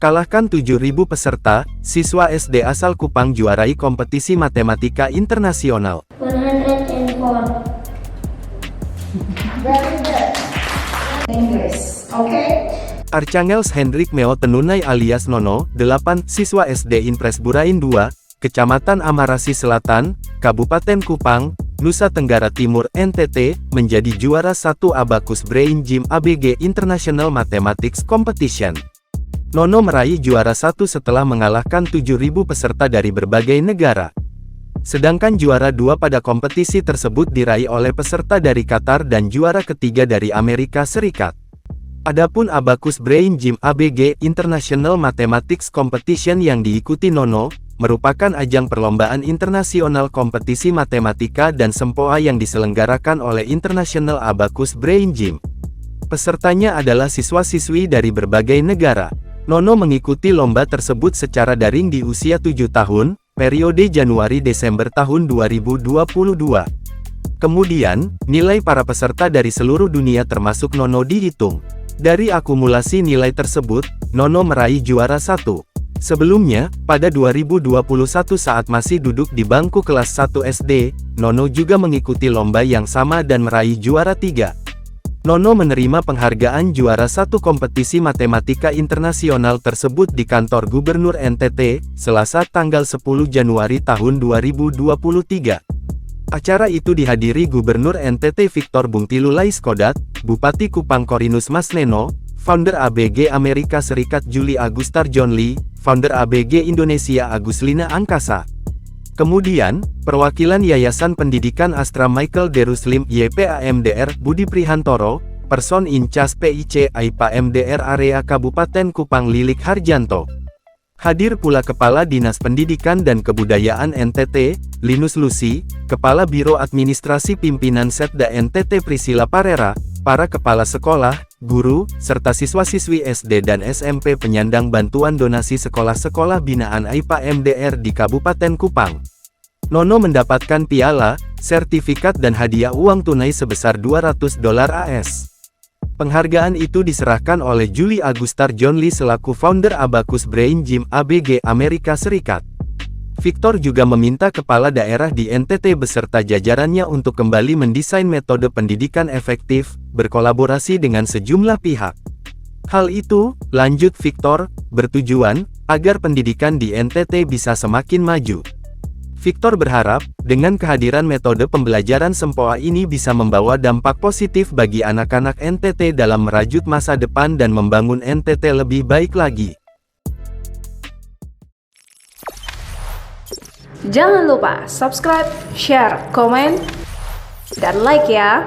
Kalahkan 7.000 peserta, siswa SD asal Kupang juarai kompetisi matematika internasional. 104. Very good. English, okay? Archangels Hendrik Meo Tenunai alias Nono, 8, siswa SD Impres Burain 2, Kecamatan Amarasi Selatan, Kabupaten Kupang, Nusa Tenggara Timur NTT, menjadi juara 1 Abacus Brain Gym ABG International Mathematics Competition. Nono meraih juara 1 setelah mengalahkan 7.000 peserta dari berbagai negara. Sedangkan juara 2 pada kompetisi tersebut diraih oleh peserta dari Qatar dan juara ketiga dari Amerika Serikat. Adapun Abacus Brain Gym ABG International Mathematics Competition yang diikuti Nono, merupakan ajang perlombaan internasional kompetisi matematika dan sempoa yang diselenggarakan oleh International Abacus Brain Gym. Pesertanya adalah siswa-siswi dari berbagai negara. Nono mengikuti lomba tersebut secara daring di usia 7 tahun, periode Januari-Desember tahun 2022. Kemudian, nilai para peserta dari seluruh dunia termasuk Nono dihitung. Dari akumulasi nilai tersebut, Nono meraih juara 1. Sebelumnya, pada 2021 saat masih duduk di bangku kelas 1 SD, Nono juga mengikuti lomba yang sama dan meraih juara 3. Nono menerima penghargaan juara 1 kompetisi matematika internasional tersebut di kantor Gubernur NTT, Selasa tanggal 10 Januari tahun 2023. Acara itu dihadiri Gubernur NTT Victor Bungtilu Laiskodat, Bupati Kupang Korinus Masneno, founder ABG Amerika Serikat Julie Agustar John Lee, founder ABG Indonesia Aguslina Angkasa. Kemudian, perwakilan Yayasan Pendidikan Astra Michael Deruslim YPAMDR Budi Prihantoro, Person in Charge PIC AIPA MDR Area Kabupaten Kupang Lilik Harjanto. Hadir pula Kepala Dinas Pendidikan dan Kebudayaan NTT, Linus Lusi, Kepala Biro Administrasi Pimpinan Setda NTT Priscilla Parera, para kepala sekolah, guru, serta siswa-siswi SD dan SMP penyandang bantuan donasi sekolah-sekolah binaan AIPA MDR di Kabupaten Kupang. Nono mendapatkan piala, sertifikat dan hadiah uang tunai sebesar $200 AS. Penghargaan itu diserahkan oleh Julie Agustar John Lee selaku founder Abacus Brain Gym ABG Amerika Serikat. Victor juga meminta kepala daerah di NTT beserta jajarannya untuk kembali mendesain metode pendidikan efektif, berkolaborasi dengan sejumlah pihak. Hal itu, lanjut Victor, bertujuan agar pendidikan di NTT bisa semakin maju. Victor berharap, dengan kehadiran metode pembelajaran sempoa ini bisa membawa dampak positif bagi anak-anak NTT dalam merajut masa depan dan membangun NTT lebih baik lagi. Jangan lupa subscribe, share, komen, dan like ya!